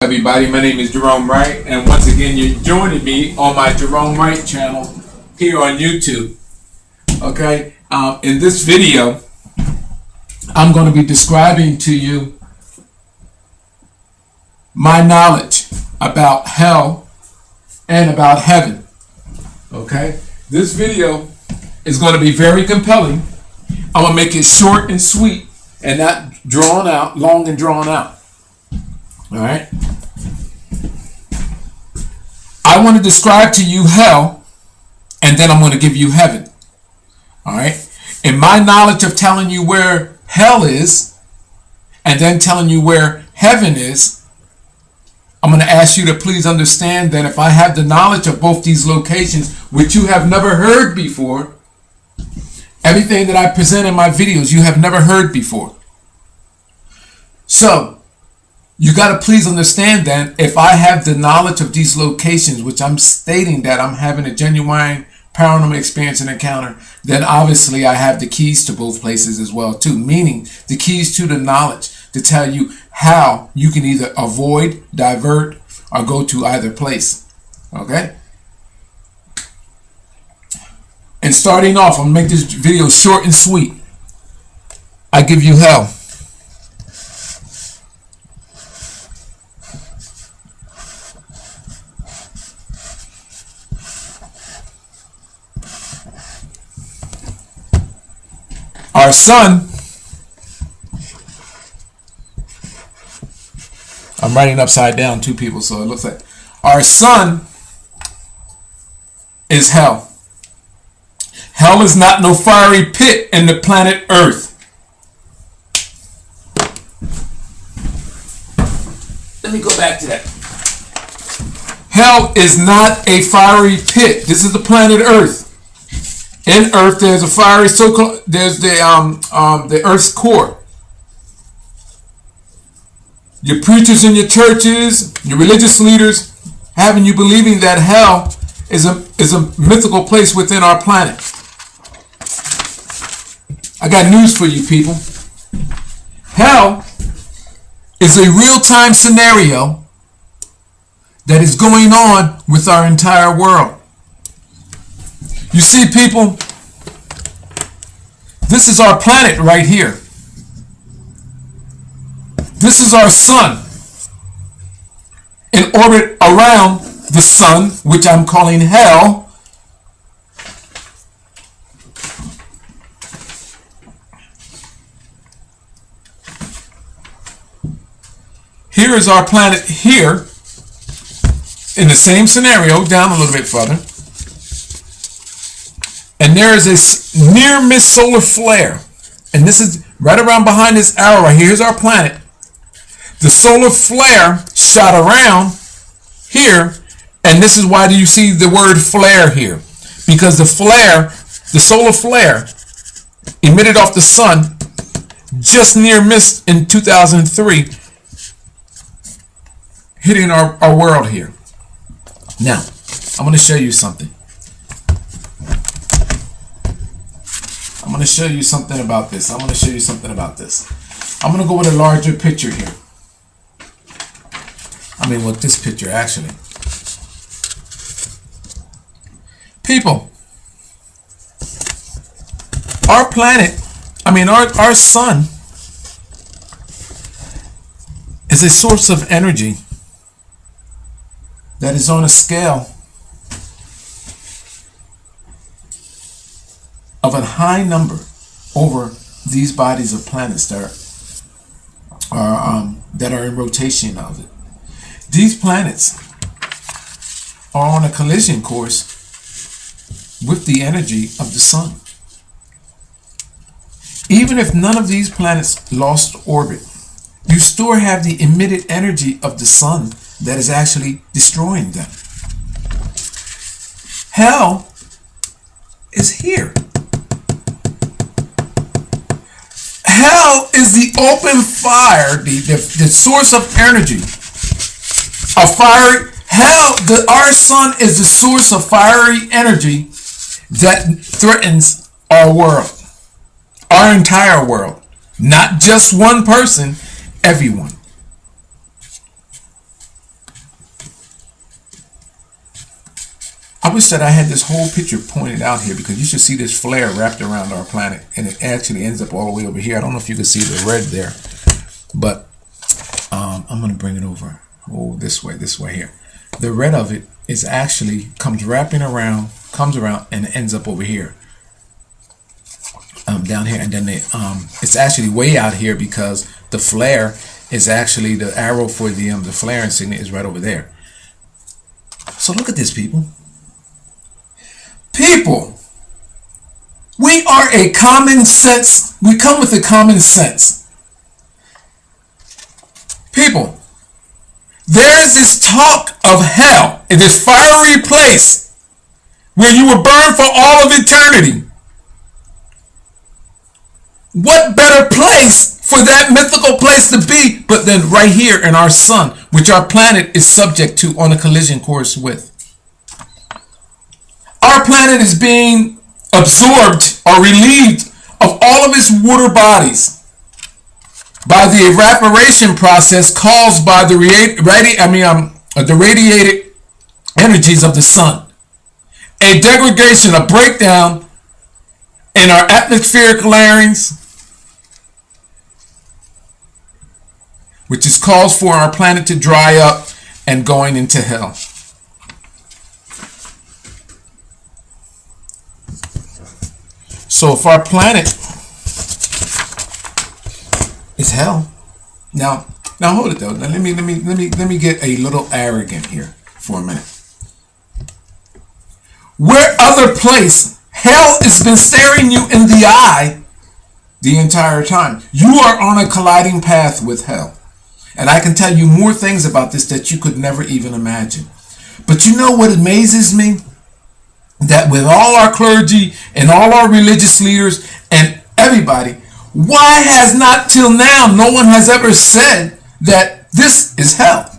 Everybody, my name is Jerome Wright, and once again you're joining me on my Jerome Wright channel here on YouTube. Okay, in this video I'm going to be describing to you my knowledge about hell and about heaven. Okay, this video is going to be very compelling. I'm going to make it short and sweet and not drawn out, long and drawn out. All right. I want to describe to you hell, and then I'm going to give you heaven. All right. In my knowledge of telling you where hell is, and then telling you where heaven is, I'm going to ask you to please understand that if I have the knowledge of both these locations, which you have never heard before, everything that I present in my videos you have never heard before. So you got to please understand that if I have the knowledge of these locations, which I'm stating that I'm having a genuine paranormal experience and encounter, then obviously I have the keys to both places as well too, meaning the keys to the knowledge to tell you how you can either avoid, divert, or go to either place. Okay? And starting off, I'm going to make this video short and sweet. I give you hell. Our sun, I'm writing upside down, two people, so it looks like our sun is hell. Hell is not no fiery pit in the planet Earth. Let me go back to that. Hell is not a fiery pit. This is the planet Earth. In Earth, there's a fiery so-called. There's the Earth's core. Your preachers in your churches, your religious leaders, having you believing that hell is a mythical place within our planet. I got news for you people. Hell is a real-time scenario that is going on with our entire world. You see, people, this is our planet right here. This is our sun in orbit around the sun, which I'm calling hell. Here is our planet here in the same scenario, down a little bit further. And there is a near-miss solar flare. And this is right around behind this arrow right here. Here's our planet. The solar flare shot around here. And this is why do you see the word flare here? Because the flare, the solar flare, emitted off the sun, just near-missed in 2003, hitting our world here. Now, I'm going to show you something. I'm going to show you something about this. I'm going to show you something about this. I'm going to go with a larger picture here. I mean, with this picture, actually. People, our planet, our sun is a source of energy that is on a scale of a high number over these bodies of planets that are in rotation of it. These planets are on a collision course with the energy of the sun. Even if none of these planets lost orbit, you still have the emitted energy of the sun that is actually destroying them. Hell is here. Hell is the open fire, the source of energy. A fiery hell, our sun is the source of fiery energy that threatens our world, our entire world, not just one person, everyone. wish that I had this whole picture pointed out here, because you should see this flare wrapped around our planet, and it actually ends up all the way over here. I don't know if you can see the red there, but I'm going to bring it over. Oh, this way here. The red of it is actually comes around, and it ends up over here, down here, and then it's actually way out here, because the flare is actually the arrow for the flare insignia is right over there. So look at this, people. People, we are a common sense. We come with a common sense. People, there is this talk of hell, in this fiery place where you will burn for all of eternity. What better place for that mythical place to be but then right here in our sun, which our planet is subject to on a collision course with. Our planet is being absorbed or relieved of all of its water bodies by the evaporation process caused by the radiated energies of the sun. A degradation, a breakdown in our atmospheric layers, which is cause for our planet to dry up and going into hell. So if our planet is hell, now hold it though. Now let me get a little arrogant here for a minute. Where other place hell has been staring you in the eye the entire time. You are on a colliding path with hell. And I can tell you more things about this that you could never even imagine. But you know what amazes me? That with all our clergy and all our religious leaders and everybody, why has not till now no one has ever said that this is hell?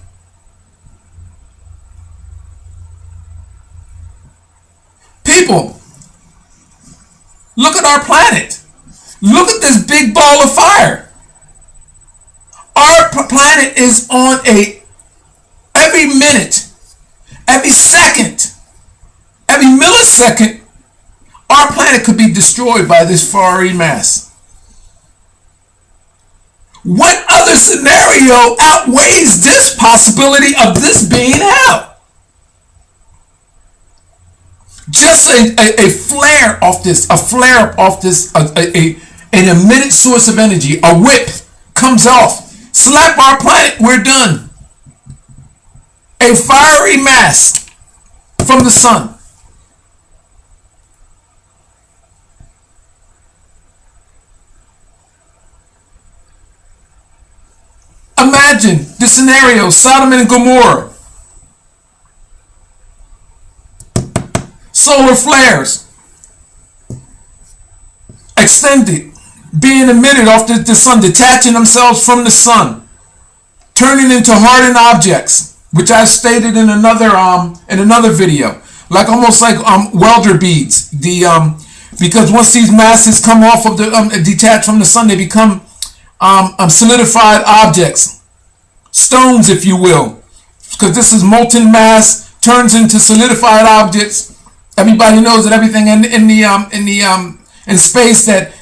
People, look at our planet. Look at this big ball of fire. Our planet is on every minute, every second, every millisecond, our planet could be destroyed by this fiery mass. What other scenario outweighs this possibility of this being hell? Just a flare off this, an emitted source of energy, a whip comes off. Slap our planet, we're done. A fiery mass from the sun. Imagine the scenario, Sodom and Gomorrah. Solar flares. Extended. Being emitted off the sun, detaching themselves from the sun, turning into hardened objects, which I stated in another video, like almost like welder beads. Because once these masses come off of the detached from the sun, they become solidified objects, stones, if you will. Because this is molten mass turns into solidified objects. Everybody knows that everything in space that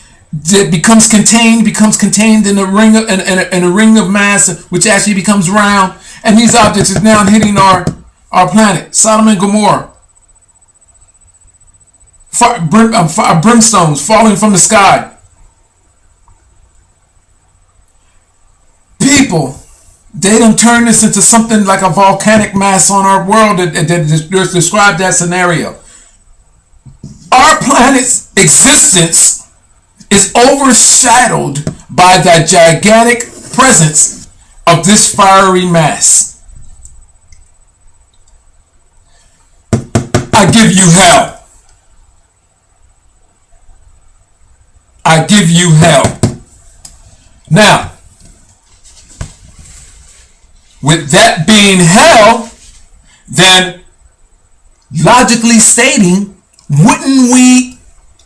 becomes contained in a ring of mass, which actually becomes round, and these objects is now hitting our planet. Sodom and Gomorrah. Brimstones falling from the sky. People, they don't turn this into something like a volcanic mass on our world that describe that scenario. Our planet's existence is overshadowed by that gigantic presence of this fiery mass. I give you hell. I give you hell. Now, with that being hell, then logically stating, wouldn't we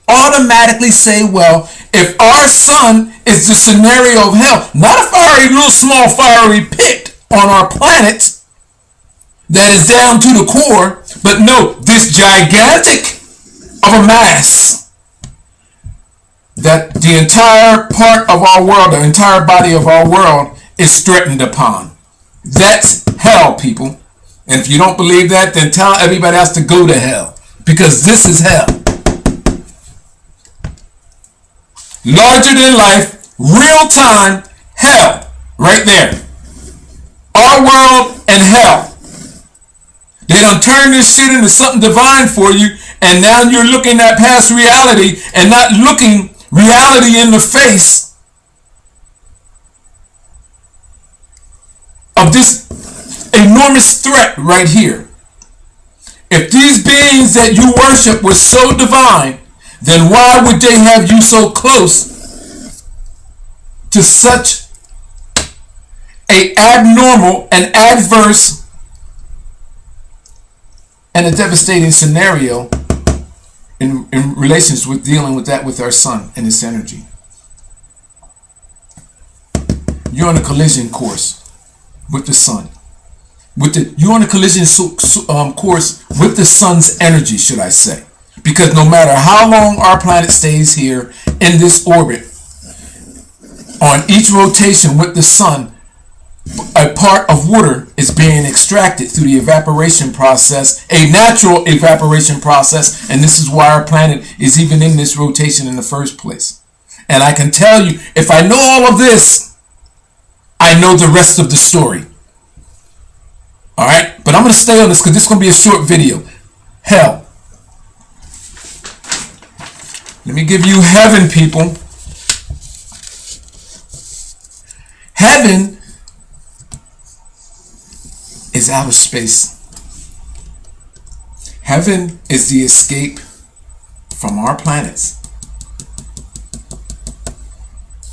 automatically say, well, if our sun is the scenario of hell, not a fiery little small fiery pit on our planet, that is down to the core, but no, this gigantic of a mass that the entire part of our world, the entire body of our world is threatened upon. That's hell, people. And if you don't believe that, then tell everybody else to go to hell, because this is hell. Larger than life, real time hell, right there. Our world and hell. They done turn this shit into something divine for you, and now you're looking at past reality and not looking reality in the face of this enormous threat right here. If these beings that you worship were so divine, then why would they have you so close to such a abnormal and adverse and a devastating scenario in relations with dealing with that with our sun and its energy? You're on a collision course with the sun. You're on a collision course with the sun's energy, should I say. Because no matter how long our planet stays here in this orbit, on each rotation with the sun, a part of water is being extracted through the evaporation process, a natural evaporation process, and this is why our planet is even in this rotation in the first place. And I can tell you, if I know all of this, I know the rest of the story. All right, but I'm going to stay on this because this is going to be a short video. Hell. Let me give you heaven, people. Heaven is outer space. Heaven is the escape from our planets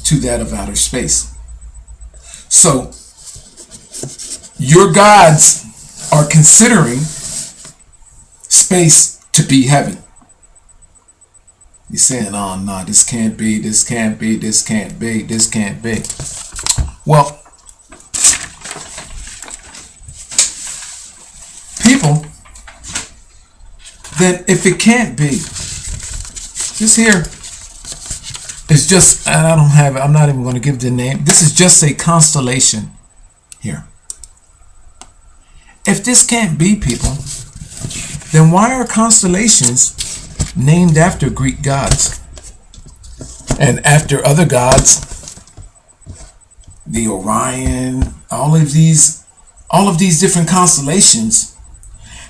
to that of outer space. So, your gods are considering space to be heaven. You're saying, oh no, this can't be, this can't be, this can't be, this can't be. Well, people, then if it can't be, this here is just, and I don't have it, I'm not even going to give the name. This is just a constellation here. If this can't be, people, then why are constellations named after Greek gods and after other gods? The Orion, all of these different constellations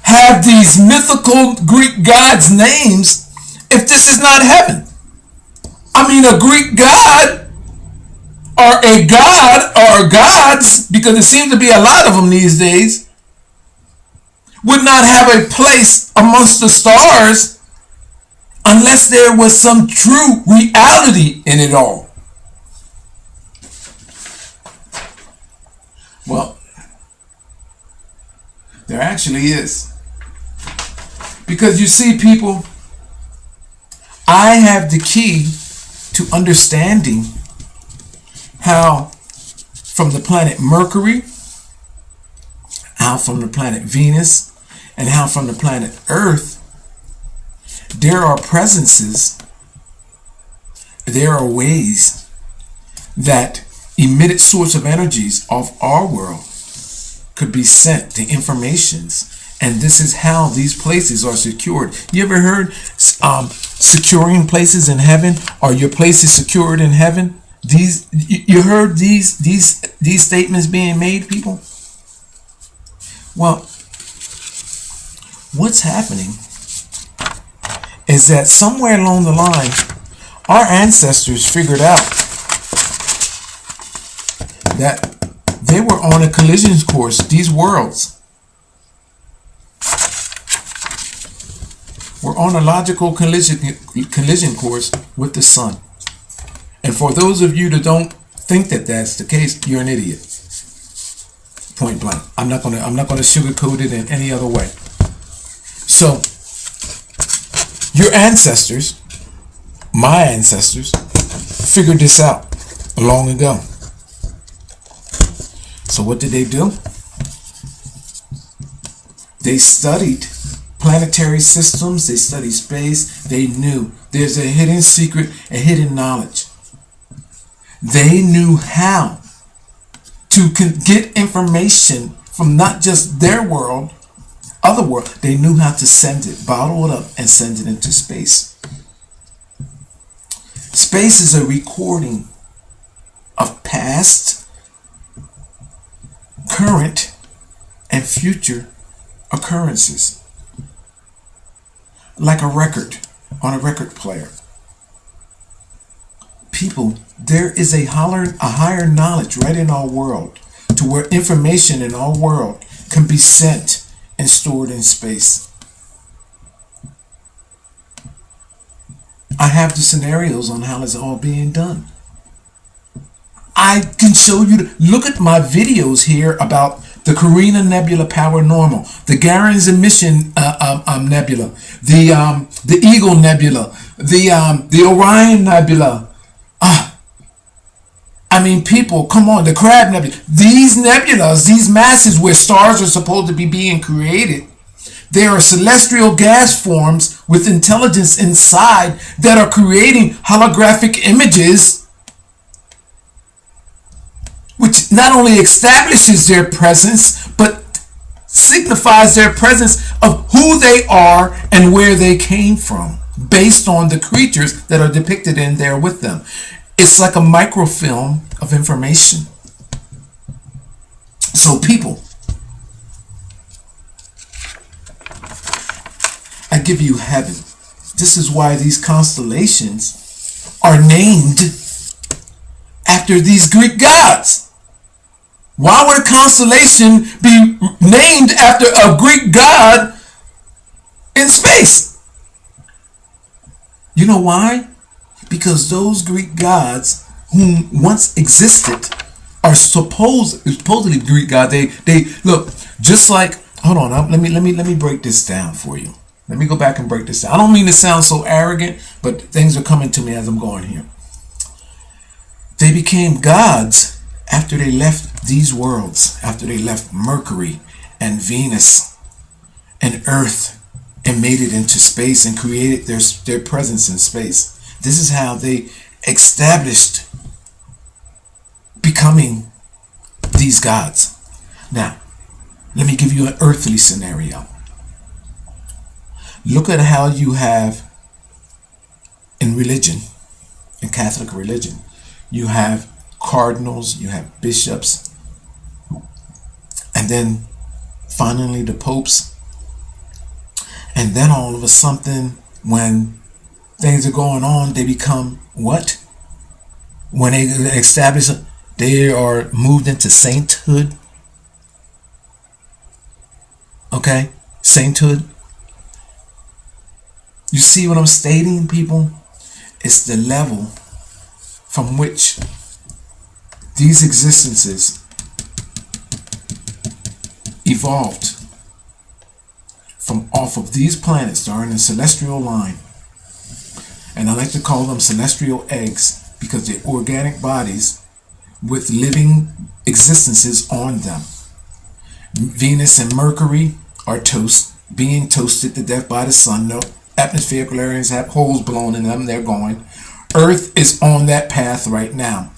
have these mythical Greek gods' names. If this is not heaven, I mean, a Greek god or a god or gods, because there seems to be a lot of them these days, would not have a place amongst the stars unless there was some true reality in it all. Well, there actually is. Because you see, people, I have the key to understanding how from the planet Mercury, how from the planet Venus, and how from the planet Earth, there are presences, there are ways that emitted source of energies of our world could be sent to informations, and this is how these places are secured. You ever heard securing places in heaven? Are your places secured in heaven? You heard these statements being made, people? Well, what's happening is that somewhere along the line, our ancestors figured out that they were on a collision course. These worlds were on a logical collision course with the sun. And for those of you that don't think that that's the case, you're an idiot. Point blank. I'm not gonna sugarcoat it in any other way. So, your ancestors, my ancestors, figured this out long ago. So what did they do? They studied planetary systems. They studied space. They knew there's a hidden secret, a hidden knowledge. They knew how to get information from not just their world, other world. They knew how to send it, bottle it up, and send it into space. Space is a recording of past, current, and future occurrences. Like a record on a record player. People, there is a higher knowledge right in our world to where information in our world can be sent and stored in space. I have the scenarios on how it's all being done. I can show you, look at my videos here about the Carina Nebula Power Normal, the Gerone Emission Nebula, the Eagle Nebula, the Orion Nebula. I mean, people, come on, the Crab Nebula. These nebulas, these masses where stars are supposed to be being created, there are celestial gas forms with intelligence inside that are creating holographic images, which not only establishes their presence, but signifies their presence of who they are and where they came from, based on the creatures that are depicted in there with them. It's like a microfilm of information. So people, I give you heaven. This is why these constellations are named after these Greek gods. Why would a constellation be named after a Greek god in space? You know why? Because those Greek gods whom once existed are supposedly Greek gods. They look just like, hold on, let me break this down for you. Let me go back and break this down. I don't mean to sound so arrogant, but things are coming to me as I'm going here. They became gods after they left these worlds, after they left Mercury and Venus and Earth and made it into space and created their presence in space. This is how they established becoming these gods. Now, let me give you an earthly scenario. Look at how you have in religion, in Catholic religion, you have cardinals, you have bishops, and then finally the popes. And then all of a sudden, when things are going on, they become what? When they establish, they are moved into sainthood. Okay? Sainthood. You see what I'm stating, people? It's the level from which these existences evolved from off of these planets that are in a celestial line. And I like to call them celestial eggs because they're organic bodies with living existences on them. Venus and Mercury are being toasted to death by the sun. No atmospheric layers have holes blown in them. They're going. Earth is on that path right now.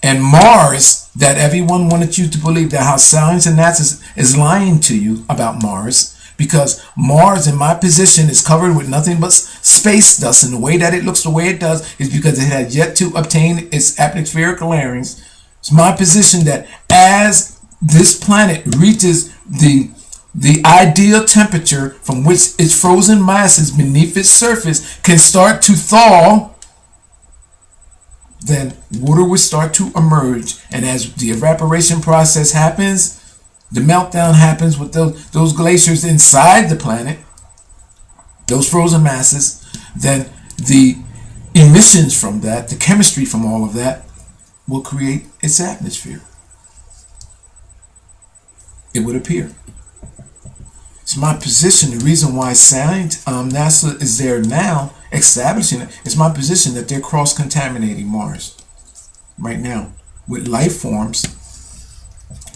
And Mars, that everyone wanted you to believe that how science and NASA is lying to you about Mars, because Mars, in my position, is covered with nothing but space dust, and the way that it looks the way it does is because it had yet to obtain its atmospheric layers. It's my position that as this planet reaches the ideal temperature from which its frozen masses beneath its surface can start to thaw, then water will start to emerge. And as the evaporation process happens, the meltdown happens with those glaciers inside the planet, those frozen masses, then the emissions from that, the chemistry from all of that, will create its atmosphere. It would appear. It's my position, the reason why science, NASA is there now, establishing it, it's my position that they're cross-contaminating Mars right now with life forms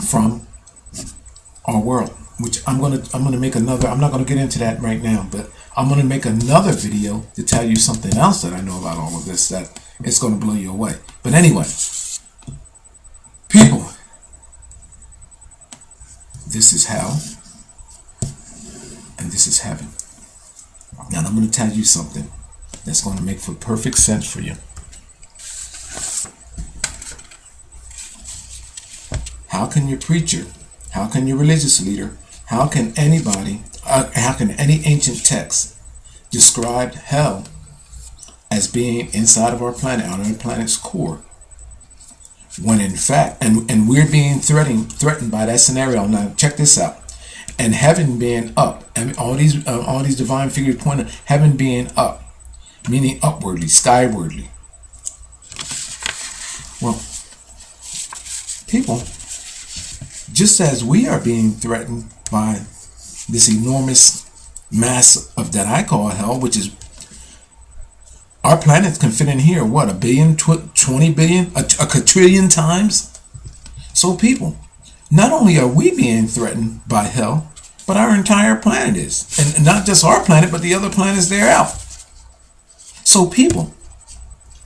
from our world. which I'm gonna make another. I'm not gonna get into that right now, but I'm gonna make another video to tell you something else that I know about all of this that it's gonna blow you away. But anyway, people, this is hell and this is heaven. Now I'm gonna tell you something that's gonna make for perfect sense for you. How can your preacher, how can your religious leader, how can anybody, how can any ancient text describe hell as being inside of our planet, on our planet's core, when in fact, and we're being threatened by that scenario? Now check this out. And heaven being up, and all these divine figures point at heaven being up, meaning upwardly, skywardly. Well, people, just as we are being threatened by this enormous mass of that I call hell, which is our planet can fit in here, what, 1 billion, 20 billion, a quadrillion times? So people, not only are we being threatened by hell, but our entire planet is. And not just our planet, but the other planets there out. So people,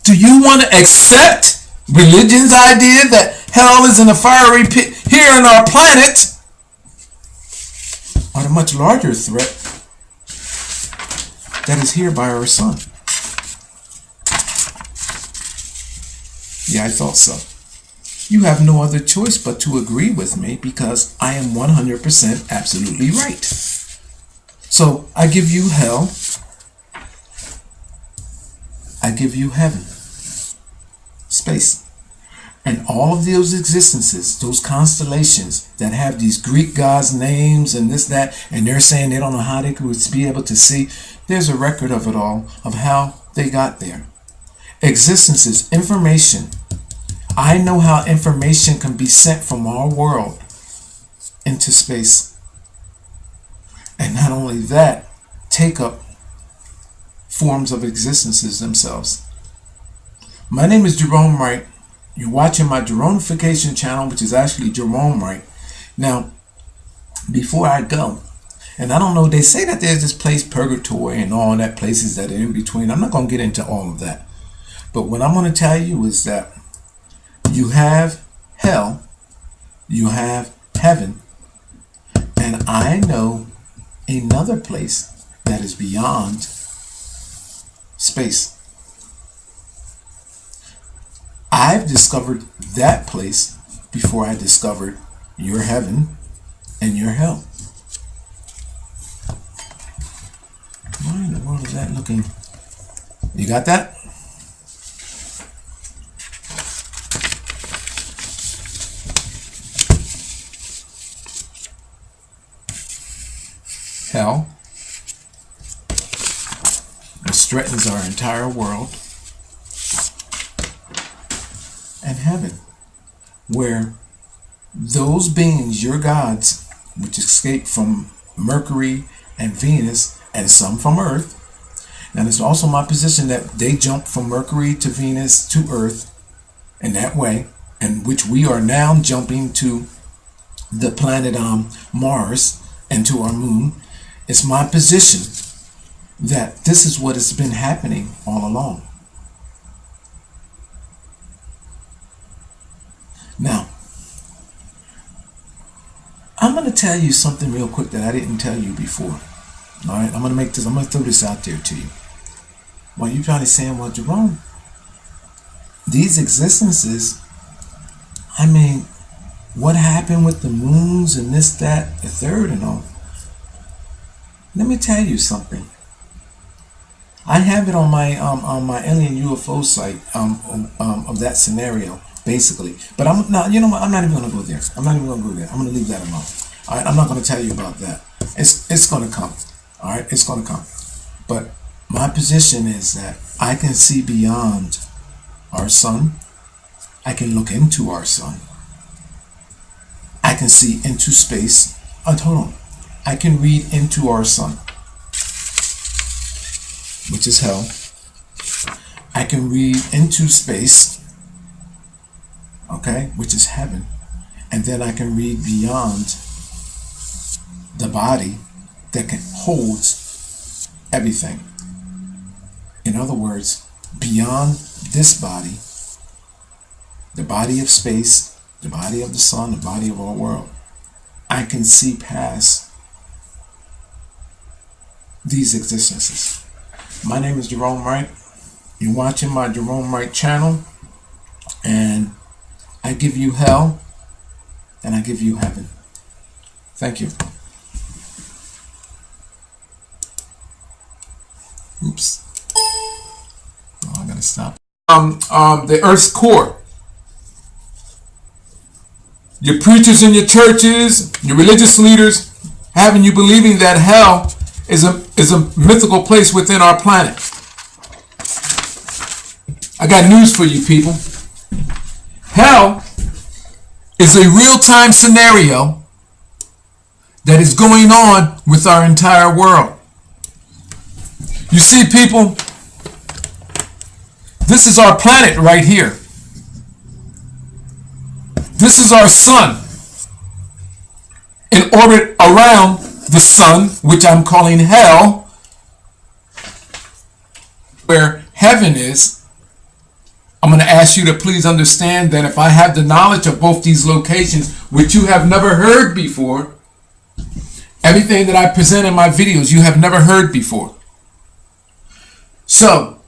do you want to accept religion's idea that hell is in a fiery pit here on our planet, or the much larger threat that is here by our sun? Yeah, I thought so. You have no other choice but to agree with me, because I am 100% absolutely right. So I give you hell, I give you heaven, space, and all of those existences, those constellations that have these Greek gods' names and this, that, and they're saying they don't know how they could be able to see. There's a record of it all, of how they got there. Existences, information. I know how information can be sent from our world into space. And not only that, take up forms of existences themselves. My name is Gerone Wright. You're watching my Geronification channel, which is actually Gerone Wright. Now, before I go, and I don't know, they say that there's this place, purgatory, and all that places that are in between. I'm not going to get into all of that. But what I'm going to tell you is that you have hell, you have heaven, and I know another place that is beyond space. I've discovered that place before I discovered your heaven and your hell. Why in the world is that looking? You got that? Hell, which threatens our entire world, and heaven, where those beings, your gods, which escaped from Mercury and Venus, and some from Earth. Now, it's also my position that they jumped from Mercury to Venus to Earth in that way, and which we are now jumping to the planet Mars and to our moon. It's my position that this is what has been happening all along. Now, I'm going to tell you something real quick that I didn't tell you before. All right, I'm going to throw this out there to you. Well, you're probably saying, well, Gerone, these existences, I mean, what happened with the moons and this, that, the third and all? Let me tell you something. I have it on my alien UFO site of that scenario, basically. But I'm not, you know what? I'm not even going to go there. I'm not even going to go there. I'm going to leave that alone. All right, I'm not going to tell you about that. It's going to come. All right, it's going to come. But my position is that I can see beyond our sun. I can look into our sun. I can see into space. Hold on. I can read into our sun, which is hell. I can read into space, okay, which is heaven. And then I can read beyond the body that holds everything. In other words, beyond this body, the body of space, the body of the sun, the body of our world, I can see past these existences. My name is Gerone Wright. You're watching my Gerone Wright channel, and I give you hell and I give you heaven. Thank you. Oops. Oh, I gotta stop. The Earth's core. Your preachers in your churches, your religious leaders, having you believing that hell is a mythical place within our planet. I got news for you people. Hell is a real-time scenario that is going on with our entire world. You see, people, this is our planet right here. This is our sun in orbit around the sun, which I'm calling hell, where heaven is. I'm going to ask you to please understand that if I have the knowledge of both these locations, which you have never heard before, everything that I present in my videos you have never heard before. So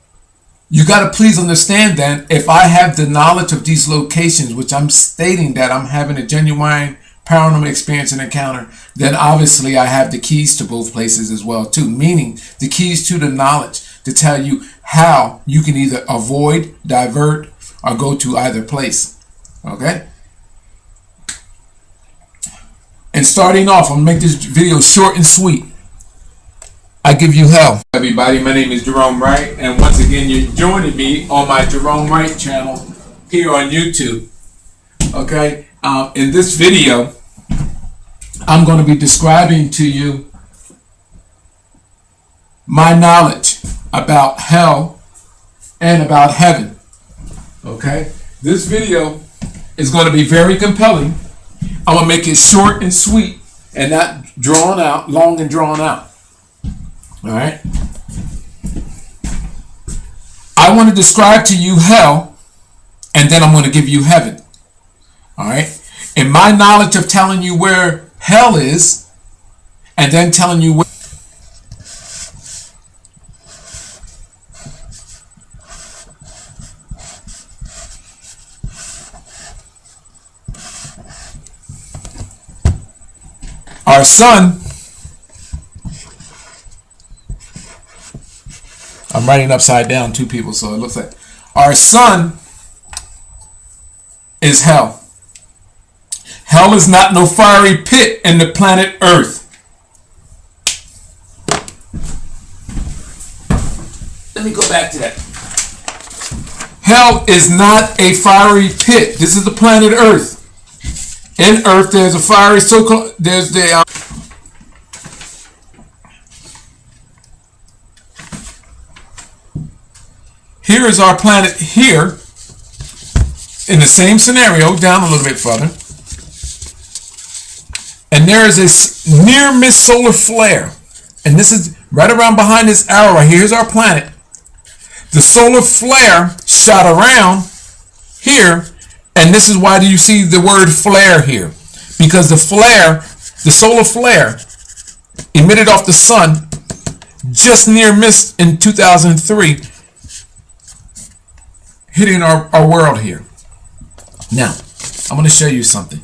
you got to please understand that if I have the knowledge of these locations, which I'm stating that I'm having a genuine paranormal experience and encounter, then obviously I have the keys to both places as well too, meaning the keys to the knowledge to tell you how you can either avoid, divert, or go to either place. Okay? And starting off, I'm going to make this video short and sweet. I give you hell. Everybody, my name is Gerone Wright, and once again you're joining me on my Gerone Wright channel here on YouTube. Okay? In this video, I'm going to be describing to you my knowledge about hell and about heaven. Okay? This video is going to be very compelling. I'm going to make it short and sweet and not drawn out, long and drawn out. All right? I want to describe to you hell, and then I'm going to give you heaven. All right? In my knowledge of telling you where hell is, and then telling you where our sun, I'm writing upside down, two people, so it looks like our sun is hell. Hell is not no fiery pit in the planet Earth. Let me go back to that. Hell is not a fiery pit. This is the planet Earth. In Earth, there's a fiery so-called, there's the here is our planet here in the same scenario, down a little bit further, and there is a near-miss solar flare, and this is right around behind this arrow right here. Here's our planet. The solar flare shot around here, and this is why do you see the word flare here, because the flare, the solar flare emitted off the sun just near missed in 2003, hitting our world here. Now, I'm going to show you something.